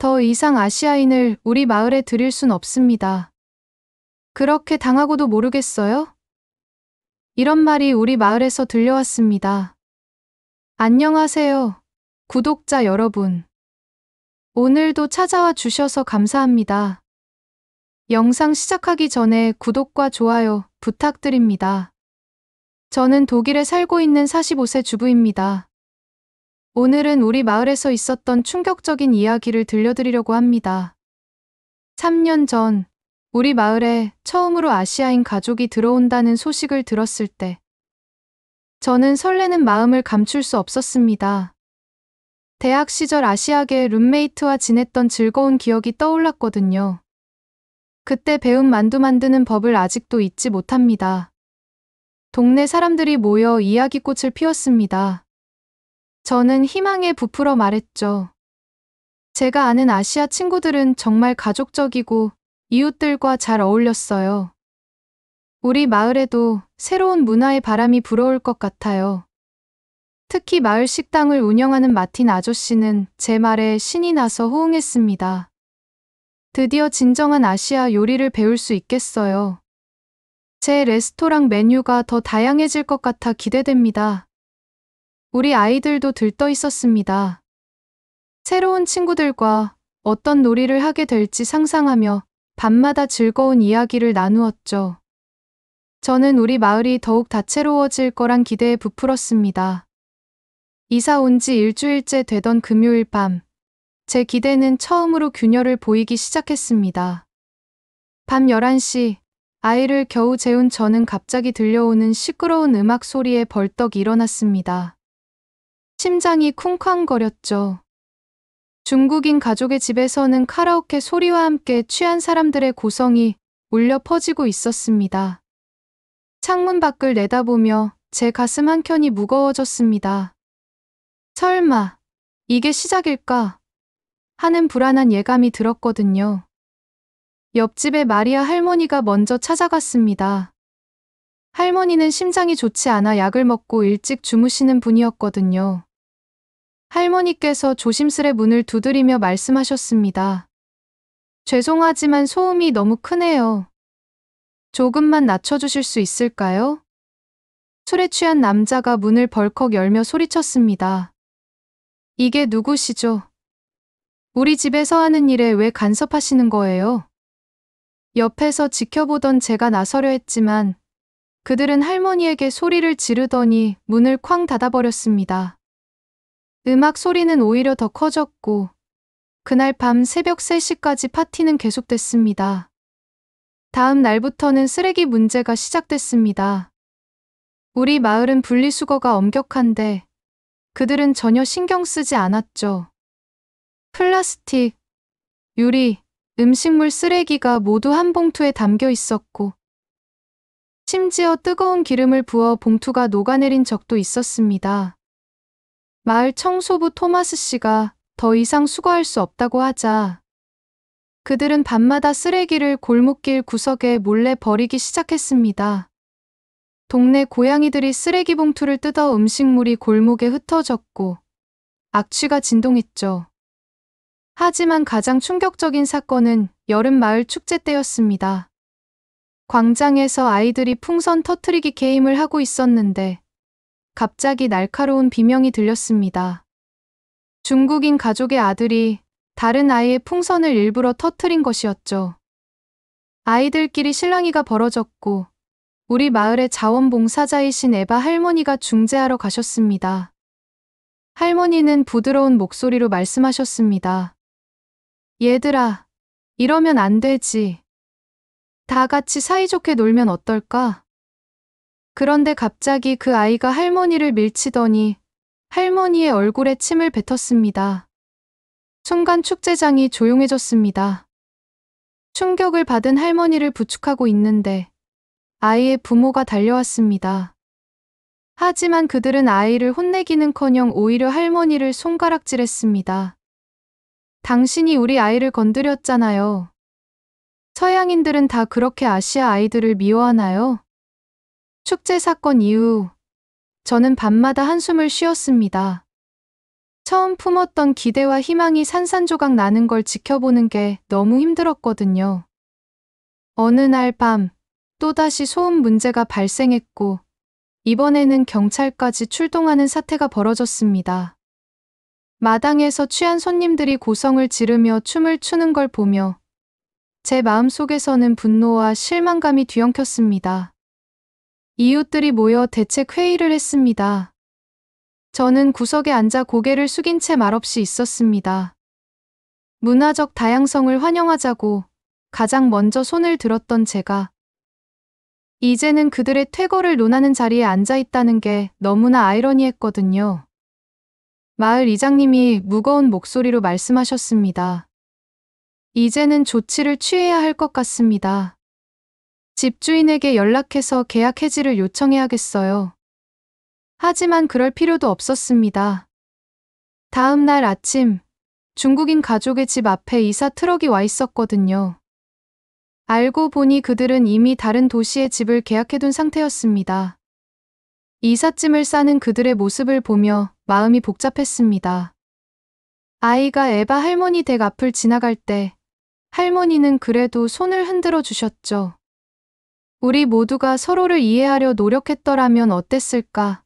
더 이상 아시아인을 우리 마을에 들일 순 없습니다. 그렇게 당하고도 모르겠어요? 이런 말이 우리 마을에서 들려왔습니다. 안녕하세요, 구독자 여러분. 오늘도 찾아와 주셔서 감사합니다. 영상 시작하기 전에 구독과 좋아요 부탁드립니다. 저는 독일에 살고 있는 45세 주부입니다. 오늘은 우리 마을에서 있었던 충격적인 이야기를 들려드리려고 합니다. 3년 전 우리 마을에 처음으로 아시아인 가족이 들어온다는 소식을 들었을 때 저는 설레는 마음을 감출 수 없었습니다. 대학 시절 아시아계 룸메이트와 지냈던 즐거운 기억이 떠올랐거든요. 그때 배운 만두 만드는 법을 아직도 잊지 못합니다. 동네 사람들이 모여 이야기꽃을 피웠습니다. 저는 희망에 부풀어 말했죠. 제가 아는 아시아 친구들은 정말 가족적이고 이웃들과 잘 어울렸어요. 우리 마을에도 새로운 문화의 바람이 불어올 것 같아요. 특히 마을 식당을 운영하는 마틴 아저씨는 제 말에 신이 나서 호응했습니다. 드디어 진정한 아시아 요리를 배울 수 있겠어요. 제 레스토랑 메뉴가 더 다양해질 것 같아 기대됩니다. 우리 아이들도 들떠 있었습니다. 새로운 친구들과 어떤 놀이를 하게 될지 상상하며 밤마다 즐거운 이야기를 나누었죠. 저는 우리 마을이 더욱 다채로워질 거란 기대에 부풀었습니다. 이사 온 지 일주일째 되던 금요일 밤, 제 기대는 처음으로 균열을 보이기 시작했습니다. 밤 11시, 아이를 겨우 재운 저는 갑자기 들려오는 시끄러운 음악 소리에 벌떡 일어났습니다. 심장이 쿵쾅거렸죠. 중국인 가족의 집에서는 카라오케 소리와 함께 취한 사람들의 고성이 울려 퍼지고 있었습니다. 창문 밖을 내다보며 제 가슴 한켠이 무거워졌습니다. 설마, 이게 시작일까? 하는 불안한 예감이 들었거든요. 옆집의 마리아 할머니가 먼저 찾아갔습니다. 할머니는 심장이 좋지 않아 약을 먹고 일찍 주무시는 분이었거든요. 할머니께서 조심스레 문을 두드리며 말씀하셨습니다. 죄송하지만 소음이 너무 크네요. 조금만 낮춰주실 수 있을까요? 술에 취한 남자가 문을 벌컥 열며 소리쳤습니다. 이게 누구시죠? 우리 집에서 하는 일에 왜 간섭하시는 거예요? 옆에서 지켜보던 제가 나서려 했지만 그들은 할머니에게 소리를 지르더니 문을 쾅 닫아버렸습니다. 음악 소리는 오히려 더 커졌고 그날 밤 새벽 3시까지 파티는 계속됐습니다. 다음 날부터는 쓰레기 문제가 시작됐습니다. 우리 마을은 분리수거가 엄격한데 그들은 전혀 신경 쓰지 않았죠. 플라스틱, 유리, 음식물 쓰레기가 모두 한 봉투에 담겨 있었고 심지어 뜨거운 기름을 부어 봉투가 녹아내린 적도 있었습니다. 마을 청소부 토마스 씨가 더 이상 수거할 수 없다고 하자 그들은 밤마다 쓰레기를 골목길 구석에 몰래 버리기 시작했습니다. 동네 고양이들이 쓰레기 봉투를 뜯어 음식물이 골목에 흩어졌고 악취가 진동했죠. 하지만 가장 충격적인 사건은 여름 마을 축제 때였습니다. 광장에서 아이들이 풍선 터트리기 게임을 하고 있었는데 갑자기 날카로운 비명이 들렸습니다. 중국인 가족의 아들이 다른 아이의 풍선을 일부러 터트린 것이었죠. 아이들끼리 실랑이가 벌어졌고 우리 마을의 자원봉사자이신 에바 할머니가 중재하러 가셨습니다. 할머니는 부드러운 목소리로 말씀하셨습니다. 얘들아, 이러면 안 되지. 다 같이 사이좋게 놀면 어떨까? 그런데 갑자기 그 아이가 할머니를 밀치더니 할머니의 얼굴에 침을 뱉었습니다. 순간 축제장이 조용해졌습니다. 충격을 받은 할머니를 부축하고 있는데 아이의 부모가 달려왔습니다. 하지만 그들은 아이를 혼내기는커녕 오히려 할머니를 손가락질했습니다. 당신이 우리 아이를 건드렸잖아요. 서양인들은 다 그렇게 아시아 아이들을 미워하나요? 축제 사건 이후 저는 밤마다 한숨을 쉬었습니다. 처음 품었던 기대와 희망이 산산조각 나는 걸 지켜보는 게 너무 힘들었거든요. 어느 날 밤, 또다시 소음 문제가 발생했고, 이번에는 경찰까지 출동하는 사태가 벌어졌습니다. 마당에서 취한 손님들이 고성을 지르며 춤을 추는 걸 보며 제 마음속에서는 분노와 실망감이 뒤엉켰습니다. 이웃들이 모여 대책 회의를 했습니다. 저는 구석에 앉아 고개를 숙인 채 말없이 있었습니다. 문화적 다양성을 환영하자고 가장 먼저 손을 들었던 제가 이제는 그들의 퇴거를 논하는 자리에 앉아 있다는 게 너무나 아이러니했거든요. 마을 이장님이 무거운 목소리로 말씀하셨습니다. 이제는 조치를 취해야 할 것 같습니다. 집주인에게 연락해서 계약 해지를 요청해야겠어요. 하지만 그럴 필요도 없었습니다. 다음 날 아침, 중국인 가족의 집 앞에 이사 트럭이 와 있었거든요. 알고 보니 그들은 이미 다른 도시에 집을 계약해둔 상태였습니다. 이삿짐을 싸는 그들의 모습을 보며 마음이 복잡했습니다. 아이가 에바 할머니 댁 앞을 지나갈 때 할머니는 그래도 손을 흔들어 주셨죠. 우리 모두가 서로를 이해하려 노력했더라면 어땠을까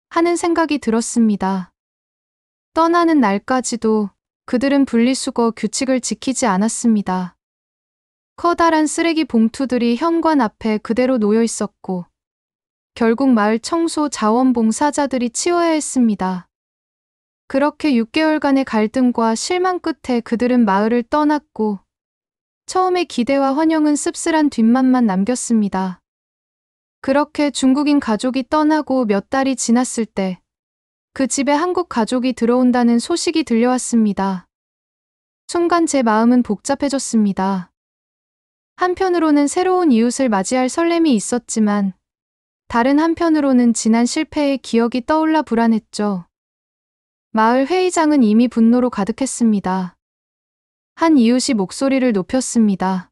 하는 생각이 들었습니다. 떠나는 날까지도 그들은 분리수거 규칙을 지키지 않았습니다. 커다란 쓰레기 봉투들이 현관 앞에 그대로 놓여 있었고, 결국 마을 청소 자원봉사자들이 치워야 했습니다. 그렇게 6개월간의 갈등과 실망 끝에 그들은 마을을 떠났고, 처음의 기대와 환영은 씁쓸한 뒷맛만 남겼습니다. 그렇게 중국인 가족이 떠나고 몇 달이 지났을 때, 그 집에 한국 가족이 들어온다는 소식이 들려왔습니다. 순간 제 마음은 복잡해졌습니다. 한편으로는 새로운 이웃을 맞이할 설렘이 있었지만, 다른 한편으로는 지난 실패의 기억이 떠올라 불안했죠. 마을 회의장은 이미 분노로 가득했습니다. 한 이웃이 목소리를 높였습니다.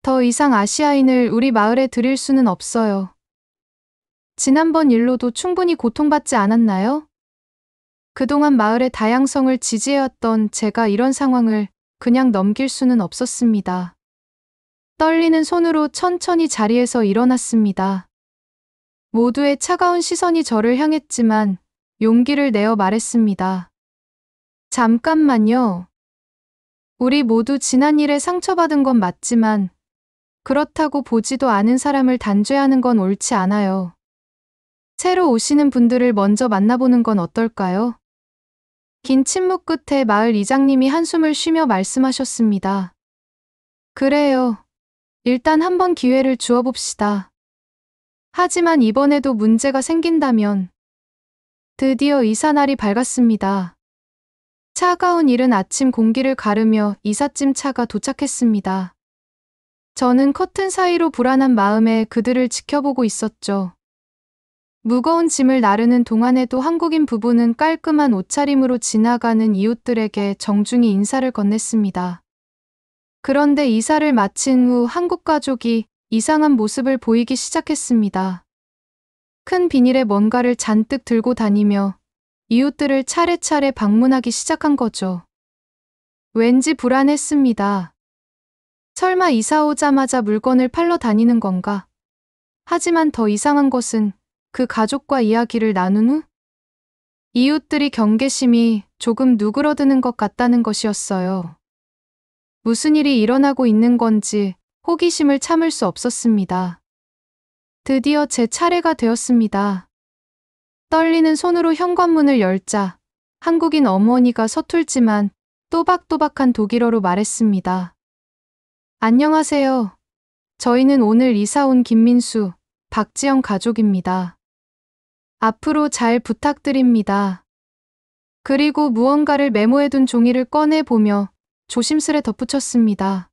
더 이상 아시아인을 우리 마을에 들일 수는 없어요. 지난번 일로도 충분히 고통받지 않았나요? 그동안 마을의 다양성을 지지해왔던 제가 이런 상황을 그냥 넘길 수는 없었습니다. 떨리는 손으로 천천히 자리에서 일어났습니다. 모두의 차가운 시선이 저를 향했지만 용기를 내어 말했습니다. 잠깐만요. 우리 모두 지난 일에 상처받은 건 맞지만 그렇다고 보지도 않은 사람을 단죄하는 건 옳지 않아요. 새로 오시는 분들을 먼저 만나보는 건 어떨까요? 긴 침묵 끝에 마을 이장님이 한숨을 쉬며 말씀하셨습니다. 그래요. 일단 한번 기회를 주어봅시다. 하지만 이번에도 문제가 생긴다면 드디어 이사날이 밝았습니다. 차가운 이른 아침 공기를 가르며 이삿짐 차가 도착했습니다. 저는 커튼 사이로 불안한 마음에 그들을 지켜보고 있었죠. 무거운 짐을 나르는 동안에도 한국인 부부는 깔끔한 옷차림으로 지나가는 이웃들에게 정중히 인사를 건넸습니다. 그런데 이사를 마친 후 한국 가족이 이상한 모습을 보이기 시작했습니다. 큰 비닐에 뭔가를 잔뜩 들고 다니며 이웃들을 차례차례 방문하기 시작한 거죠. 왠지 불안했습니다. 설마 이사 오자마자 물건을 팔러 다니는 건가? 하지만 더 이상한 것은 그 가족과 이야기를 나눈 후 이웃들이 경계심이 조금 누그러드는 것 같다는 것이었어요. 무슨 일이 일어나고 있는 건지 호기심을 참을 수 없었습니다. 드디어 제 차례가 되었습니다. 떨리는 손으로 현관문을 열자 한국인 어머니가 서툴지만 또박또박한 독일어로 말했습니다. 안녕하세요. 저희는 오늘 이사 온 김민수, 박지영 가족입니다. 앞으로 잘 부탁드립니다. 그리고 무언가를 메모해둔 종이를 꺼내보며 조심스레 덧붙였습니다.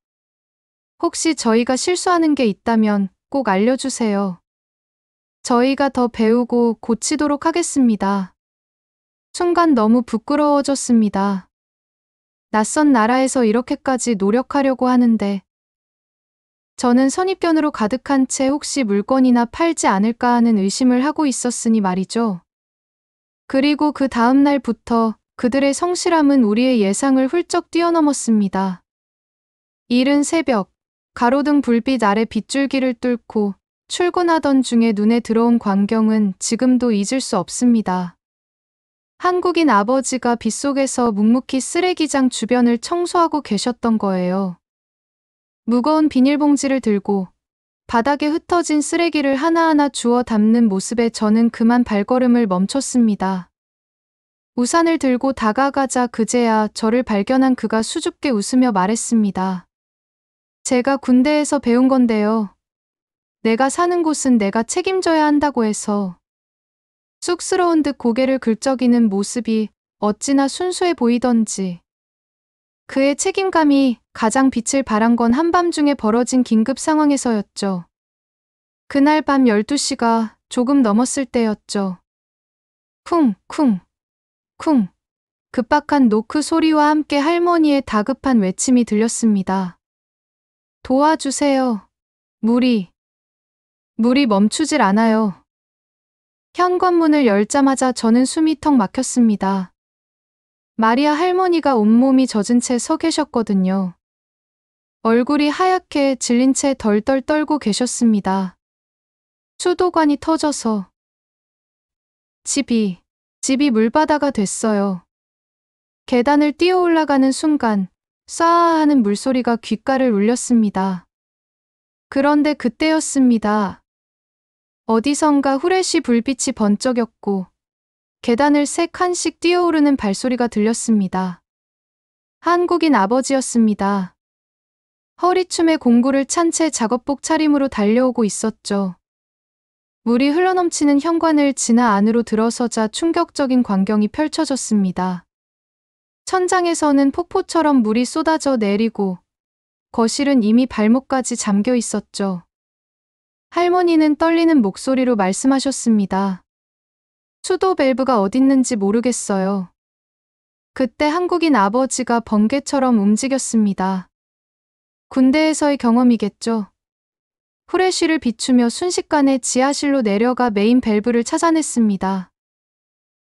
혹시 저희가 실수하는 게 있다면 꼭 알려주세요. 저희가 더 배우고 고치도록 하겠습니다. 순간 너무 부끄러워졌습니다. 낯선 나라에서 이렇게까지 노력하려고 하는데 저는 선입견으로 가득한 채 혹시 물건이나 팔지 않을까 하는 의심을 하고 있었으니 말이죠. 그리고 그 다음 날부터 그들의 성실함은 우리의 예상을 훌쩍 뛰어넘었습니다. 이른 새벽, 가로등 불빛 아래 빗줄기를 뚫고 출근하던 중에 눈에 들어온 광경은 지금도 잊을 수 없습니다. 한국인 아버지가 빗속에서 묵묵히 쓰레기장 주변을 청소하고 계셨던 거예요. 무거운 비닐봉지를 들고 바닥에 흩어진 쓰레기를 하나하나 주워 담는 모습에 저는 그만 발걸음을 멈췄습니다. 우산을 들고 다가가자 그제야 저를 발견한 그가 수줍게 웃으며 말했습니다. 제가 군대에서 배운 건데요. 내가 사는 곳은 내가 책임져야 한다고 해서. 쑥스러운 듯 고개를 긁적이는 모습이 어찌나 순수해 보이던지. 그의 책임감이 가장 빛을 발한 건 한밤중에 벌어진 긴급 상황에서였죠. 그날 밤 12시가 조금 넘었을 때였죠. 쿵, 쿵, 쿵. 급박한 노크 소리와 함께 할머니의 다급한 외침이 들렸습니다. 도와주세요. 물이 멈추질 않아요. 현관문을 열자마자 저는 숨이 턱 막혔습니다. 마리아 할머니가 온몸이 젖은 채 서 계셨거든요. 얼굴이 하얗게 질린 채 덜덜 떨고 계셨습니다. 수도관이 터져서 집이 물바다가 됐어요. 계단을 뛰어 올라가는 순간 쏴아 하는 물소리가 귓가를 울렸습니다. 그런데 그때였습니다. 어디선가 후레쉬 불빛이 번쩍였고 계단을 세 칸씩 뛰어오르는 발소리가 들렸습니다. 한국인 아버지였습니다. 허리춤에 공구를 찬 채 작업복 차림으로 달려오고 있었죠. 물이 흘러넘치는 현관을 지나 안으로 들어서자 충격적인 광경이 펼쳐졌습니다. 천장에서는 폭포처럼 물이 쏟아져 내리고 거실은 이미 발목까지 잠겨 있었죠. 할머니는 떨리는 목소리로 말씀하셨습니다. 수도 밸브가 어딨는지 모르겠어요. 그때 한국인 아버지가 번개처럼 움직였습니다. 군대에서의 경험이겠죠. 후레쉬를 비추며 순식간에 지하실로 내려가 메인 밸브를 찾아냈습니다.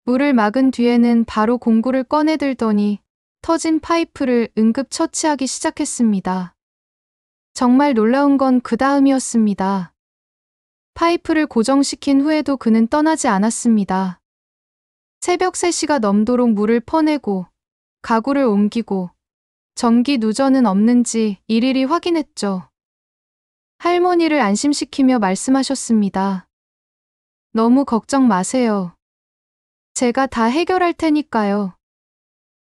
물을 막은 뒤에는 바로 공구를 꺼내들더니 터진 파이프를 응급 처치하기 시작했습니다. 정말 놀라운 건 그 다음이었습니다. 파이프를 고정시킨 후에도 그는 떠나지 않았습니다. 새벽 3시가 넘도록 물을 퍼내고 가구를 옮기고 전기 누전은 없는지 일일이 확인했죠. 할머니를 안심시키며 말씀하셨습니다. 너무 걱정 마세요. 제가 다 해결할 테니까요.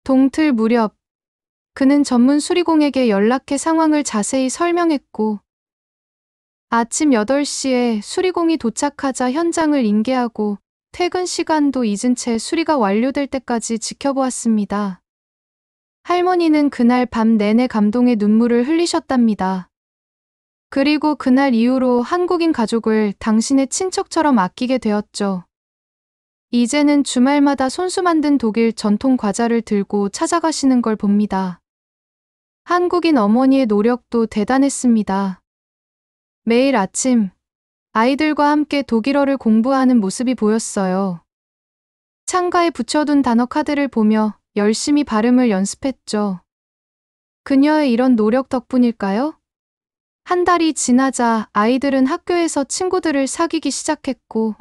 동틀 무렵 그는 전문 수리공에게 연락해 상황을 자세히 설명했고 아침 8시에 수리공이 도착하자 현장을 인계하고 퇴근 시간도 잊은 채 수리가 완료될 때까지 지켜보았습니다. 할머니는 그날 밤 내내 감동의 눈물을 흘리셨답니다. 그리고 그날 이후로 한국인 가족을 당신의 친척처럼 아끼게 되었죠. 이제는 주말마다 손수 만든 독일 전통 과자를 들고 찾아가시는 걸 봅니다. 한국인 어머니의 노력도 대단했습니다. 매일 아침 아이들과 함께 독일어를 공부하는 모습이 보였어요. 창가에 붙여둔 단어 카드를 보며 열심히 발음을 연습했죠. 그녀의 이런 노력 덕분일까요? 한 달이 지나자 아이들은 학교에서 친구들을 사귀기 시작했고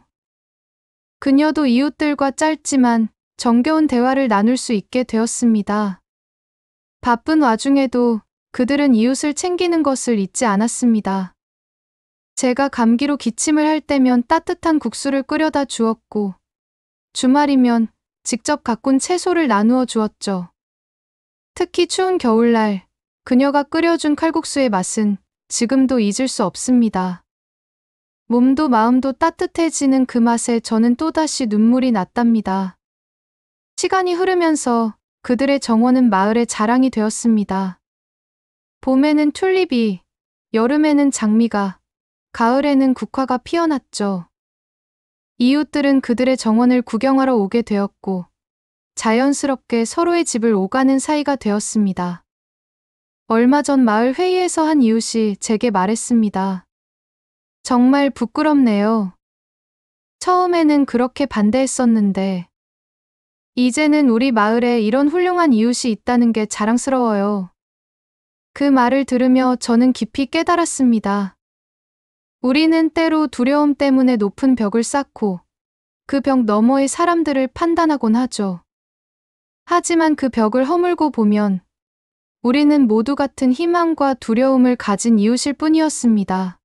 그녀도 이웃들과 짧지만 정겨운 대화를 나눌 수 있게 되었습니다. 바쁜 와중에도 그들은 이웃을 챙기는 것을 잊지 않았습니다. 제가 감기로 기침을 할 때면 따뜻한 국수를 끓여다 주었고 주말이면 직접 가꾼 채소를 나누어 주었죠. 특히 추운 겨울날 그녀가 끓여준 칼국수의 맛은 지금도 잊을 수 없습니다. 몸도 마음도 따뜻해지는 그 맛에 저는 또다시 눈물이 났답니다. 시간이 흐르면서 그들의 정원은 마을의 자랑이 되었습니다. 봄에는 튤립이, 여름에는 장미가, 가을에는 국화가 피어났죠. 이웃들은 그들의 정원을 구경하러 오게 되었고 자연스럽게 서로의 집을 오가는 사이가 되었습니다. 얼마 전 마을 회의에서 한 이웃이 제게 말했습니다. 정말 부끄럽네요. 처음에는 그렇게 반대했었는데 이제는 우리 마을에 이런 훌륭한 이웃이 있다는 게 자랑스러워요. 그 말을 들으며 저는 깊이 깨달았습니다. 우리는 때로 두려움 때문에 높은 벽을 쌓고 그 벽 너머의 사람들을 판단하곤 하죠. 하지만 그 벽을 허물고 보면 우리는 모두 같은 희망과 두려움을 가진 이웃일 뿐이었습니다.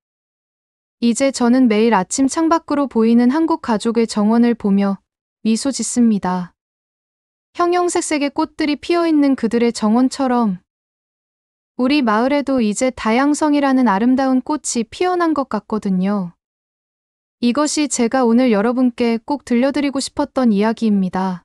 이제 저는 매일 아침 창밖으로 보이는 한국 가족의 정원을 보며 미소 짓습니다. 형형색색의 꽃들이 피어있는 그들의 정원처럼 우리 마을에도 이제 다양성이라는 아름다운 꽃이 피어난 것 같거든요. 이것이 제가 오늘 여러분께 꼭 들려드리고 싶었던 이야기입니다.